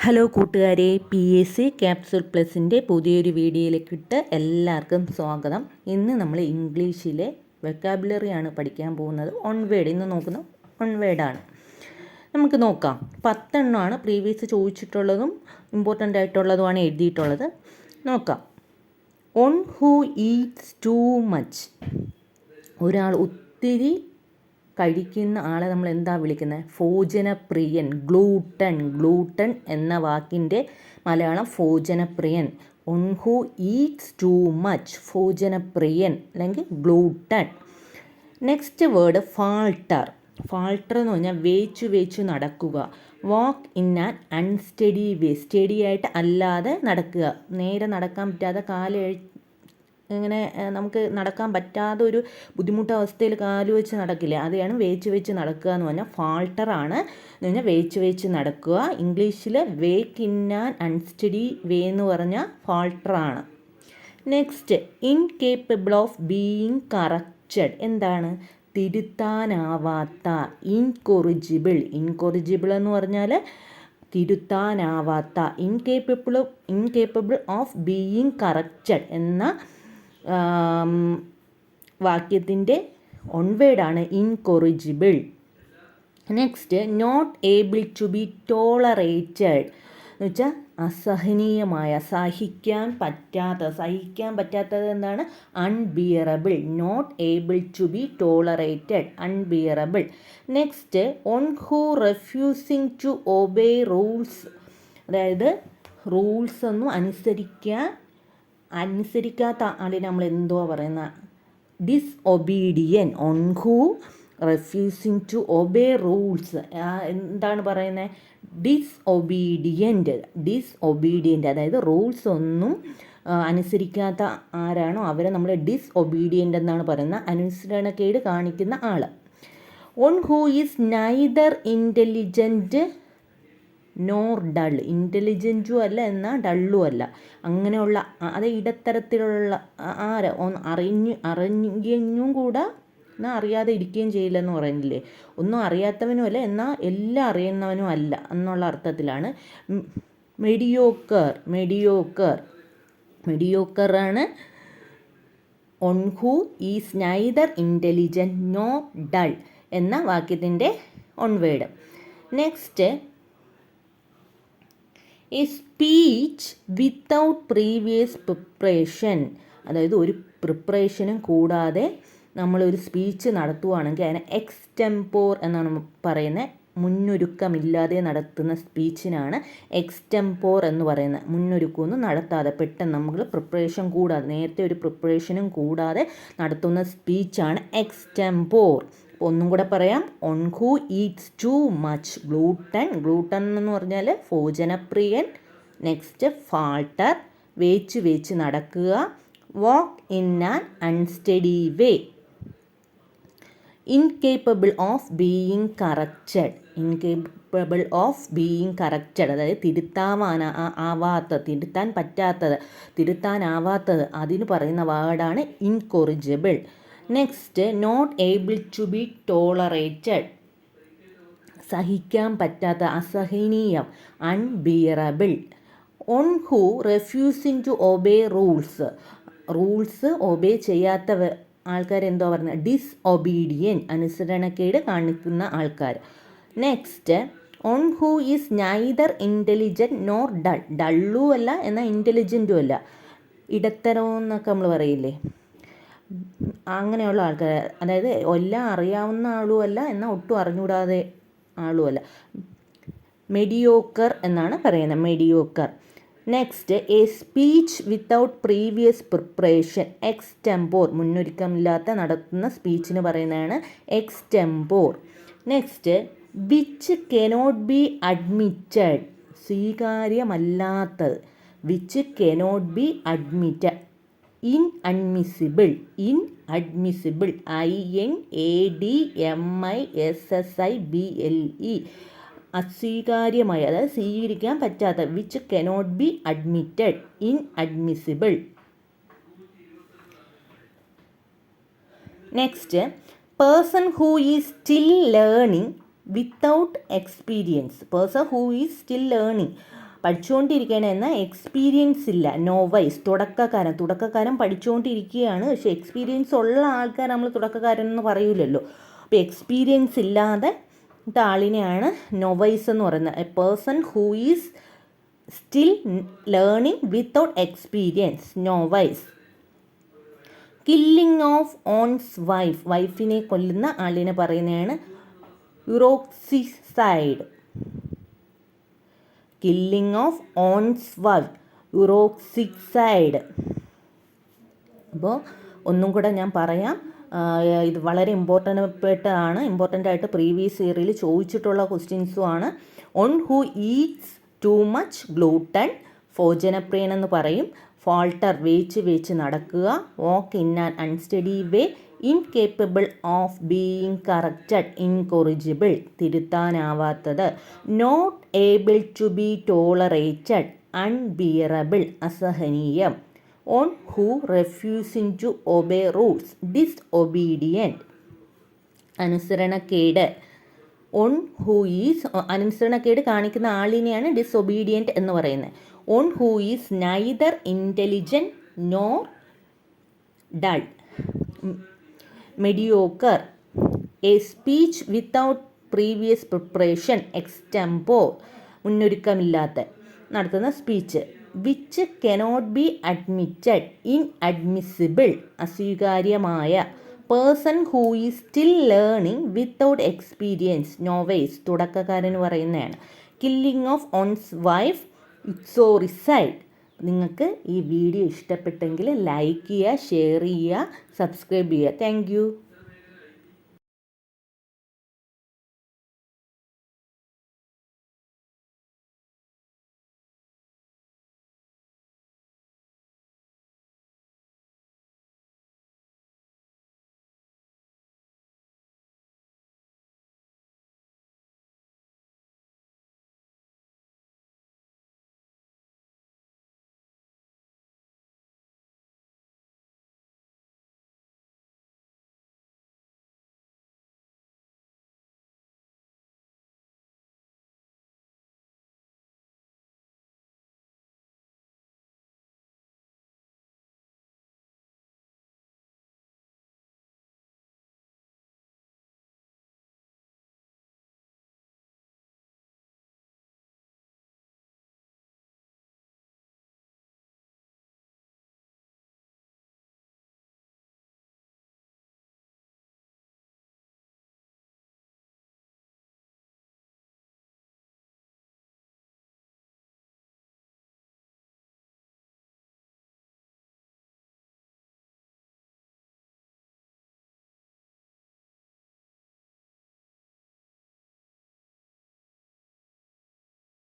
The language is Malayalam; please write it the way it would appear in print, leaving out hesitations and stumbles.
ഹലോ കൂട്ടുകാരെ, PSC ക്യാപ്സൂൾ പ്ലസിൻ്റെ പുതിയൊരു വീഡിയോയിലേക്കിട്ട് എല്ലാവർക്കും സ്വാഗതം. ഇന്ന് നമ്മൾ ഇംഗ്ലീഷിലെ വെക്കാബുലറിയാണ് പഠിക്കാൻ പോകുന്നത്. ഓൺ വേർഡ് ഇന്ന് നോക്കുന്ന ഓൺ വേർഡാണ്. നമുക്ക് നോക്കാം. 10 എണ്ണമാണ് പ്രീവിയസ് ചോദിച്ചിട്ടുള്ളതും ഇമ്പോർട്ടൻ്റ് ആയിട്ടുള്ളതുമാണ് എഴുതിയിട്ടുള്ളത്. നോക്കാം. On who eats too much. ഒരാൾ ഒത്തിരി കഴിക്കുന്ന ആളെ നമ്മൾ എന്താ വിളിക്കുന്നത്? ഭോജനപ്രിയൻ. ഗ്ലൂട്ടൺ എന്ന വാക്കിൻ്റെ മലയാളം ഭോജനപ്രിയൻ. One who eats too much, ഭോജനപ്രിയൻ അല്ലെങ്കിൽ glutton. Next word falter. Falter എന്ന് പറഞ്ഞാൽ വേച്ചു നടക്കുക. Walk in an unsteady way. Steady ആയിട്ട് അല്ലാതെ നടക്കുക. നേരെ നടക്കാൻ പറ്റാതെ ഇങ്ങനെ നമുക്ക് നടക്കാൻ പറ്റാതെ ഒരു ബുദ്ധിമുട്ട് അവസ്ഥയിൽ കാല് വെച്ച് നടക്കില്ല, അതെയാണ് വേച്ച് നടക്കുക എന്ന് പറഞ്ഞാൽ ഫാൾട്ടറാണ്. എന്ന് പറഞ്ഞാൽ വേച്ച് നടക്കുക. ഇംഗ്ലീഷിൽ walk in an unsteady way എന്ന് പറഞ്ഞാൽ ഫാൾട്ടറാണ്. Next, incapable of being corrected. എന്താണ്? തിരുത്താനാവാത്ത. ഇൻകൊറിജിബിൾ എന്ന് പറഞ്ഞാൽ തിരുത്താനാവാത്ത. ഇൻകേപ്പബിൾ ഓഫ് ബീയിങ് കറക്റ്റഡ് എന്ന വാക്യത്തിൻ്റെ ഓൺവേർഡാണ് incorrigible. Next, not able to be tolerated എന്ന് വെച്ചാൽ അസഹനീയമായ, സഹിക്കാൻ പറ്റാത്തത് എന്താണ്? Unbearable. Not able to be tolerated, unbearable. Next, one who refusing to obey rules. അതായത് റൂൾസ് ഒന്നും അനുസരിക്കാത്ത ആളിനെ നമ്മൾ എന്തോ പറയുന്ന? Disobedient. One who refusing to obey rules എന്താണ് പറയുന്നത്? ഡിസ്ഒബീഡിയൻ്റ്. അതായത് റൂൾസ് ഒന്നും അനുസരിക്കാത്ത ആരാണോ അവരെ നമ്മൾ ഡിസ്ഒബീഡിയൻ്റ് എന്നാണ് പറയുന്നത്. അനുസരണക്കേട് കാണിക്കുന്ന ആൾ. One who is neither intelligent nor dull. ഇൻ്റലിജൻറ്റും അല്ല എന്നാൽ ഡള്ളും അല്ല. അങ്ങനെയുള്ള അത് ഇടത്തരത്തിലുള്ള അറിഞ്ഞും കൂടെ എന്നാൽ അറിയാതെ ഇരിക്കുകയും ചെയ്യില്ലെന്ന് പറയുന്നില്ലേ. ഒന്നും അറിയാത്തവനും അല്ല എന്നാൽ എല്ലാം അറിയുന്നവനും അല്ല എന്നുള്ള അർത്ഥത്തിലാണ്. മെഡിയോക്കറാണ് one who is neither intelligent no dull എന്ന വാക്യത്തിൻ്റെ one word. Next, a speech without previous preparation. അതായത് ഒരു പ്രിപ്പറേഷനും കൂടാതെ നമ്മളൊരു സ്പീച്ച് നടത്തുകയാണെങ്കിൽ അതിനെ എക്സ്റ്റെംപോർ എന്നാണ് പറയുന്നത്. മുന്നൊരുക്കമില്ലാതെ നടത്തുന്ന സ്പീച്ചിനാണ് എക്സ്റ്റെംപോർ എന്ന് പറയുന്നത്. മുന്നൊരുക്കമൊന്നും നടത്താതെ പെട്ടെന്ന് നമ്മൾ പ്രിപ്പറേഷൻ കൂടാതെ, നേരത്തെ ഒരു പ്രിപ്പറേഷനും കൂടാതെ നടത്തുന്ന സ്പീച്ചാണ് എക്സ്റ്റെംപോർ. ഒന്നും കൂടെ പറയാം. One who eats too much. Glutton എന്ന് പറഞ്ഞാൽ ഭോജനപ്രിയൻ. നെക്സ്റ്റ്, ഫാൾട്ടർ, വേച്ച് നടക്കുക. Walk in an unsteady way. Incapable of being corrected. അതായത് തിരുത്താനാവാത്തത് അതിന് പറയുന്ന വേർഡാണ് incorrigible. Next, not able to be tolerated. സഹിക്കാൻ പറ്റാത്ത, അസഹനീയം, unbearable. One who refusing to obey rules obey ചെയ്യാത്ത ആൾക്കാരെന്തോ പറയുന്നത്? ഡിസ്ഒബീഡിയൻ, അനുസരണക്കേട് കാണിക്കുന്ന ആൾക്കാർ. Next, one who is neither intelligent nor dull. ഡള്ളും അല്ല എന്നാൽ ഇൻ്റലിജൻറ്റും അല്ല, ഇടത്തരമെന്നൊക്കെ നമ്മൾ പറയില്ലേ, അങ്ങനെയുള്ള ആൾക്കാർ. അതായത് എല്ലാം അറിയാവുന്ന ആളുമല്ല എന്നാൽ ഒട്ടും അറിഞ്ഞുകൂടാതെ ആളുമല്ല. മെഡിയോക്കർ എന്നാണ് പറയുന്നത്. Mediocre. Next, a speech without previous preparation. Extempore. മുന്നൊരുക്കമില്ലാത്ത നടത്തുന്ന സ്പീച്ചിന് പറയുന്നതാണ് extempore. Next, which cannot be admitted. സ്വീകാര്യമല്ലാത്തത്. Which cannot be admitted. Inadmissible. INADMISSIBLE. അസ്വീകാര്യമായ, അതായത് സ്വീകരിക്കാൻ പറ്റാത്ത. Which cannot be admitted, inadmissible. Next, person who is still learning without experience. Person who is still learning പഠിച്ചുകൊണ്ടിരിക്കുകയാണ്, എക്സ്പീരിയൻസ് ഇല്ല. നോവൈസ് തുടക്കക്കാരൻ പഠിച്ചുകൊണ്ടിരിക്കുകയാണ്, പക്ഷേ എക്സ്പീരിയൻസ് ഉള്ള ആൾക്കാർ നമ്മൾ തുടക്കക്കാരൻ എന്ന് പറയൂലല്ലോ. അപ്പോൾ എക്സ്പീരിയൻസ് ഇല്ലാതെ ആളിനെയാണ് നോവൈസ് എന്ന് പറയുന്നത്. A person who is still learning without experience, novice. Killing of ons വൈഫിനെ കൊല്ലുന്ന ആളിനെ പറയുന്നതാണ് യുറോക്സിസൈഡ്. Killing of one's wife, യുറോക്സിസൈഡ്. അപ്പോൾ ഒന്നും കൂടെ ഞാൻ പറയാം, ഇത് വളരെ ഇമ്പോർട്ടൻ്റ് ആയിട്ട് പ്രീവിയസ് ഇയറിൽ ചോദിച്ചിട്ടുള്ള ക്വസ്റ്റ്യൻസും ആണ്. One who eats too much glutton, ഭോജനപ്രിയൻ എന്ന് പറയും. ഫാൾട്ടർ, വേച്ച് നടക്കുക. Walk in an unsteady way, incapable of being corrected, incorrigible, തിരുത്താനാവാത്തത്. Not able to be tolerated, unbearable, അസഹനീയം. One who refusing to obey rules, disobedient, അനുസരണക്കേട്. ഓൺ ഹൂ ഈസ്, അനുസരണക്കേട് കാണിക്കുന്ന ആളിനെയാണ് ഡിസൊബീഡിയൻറ്റ് എന്ന് പറയുന്നത്. One who is neither intelligent nor dull, mediocre. A speech without previous preparation, extempore, മുന്നൊരുക്കമില്ലാത്ത നടത്തുന്ന speech. Which cannot be admitted, inadmissible, അസ്വീകാര്യമായ. Person who is still learning without experience, novice, തുടക്കക്കാരൻ പറയുന്നതാണ്. Killing of one's wife, uxoricide. നിങ്ങൾക്ക് ഈ വീഡിയോ ഇഷ്ടപ്പെട്ടെങ്കിൽ ലൈക്ക് ചെയ്യുക, ഷെയർ ചെയ്യുക, സബ്സ്ക്രൈബ് ചെയ്യുക. Thank you.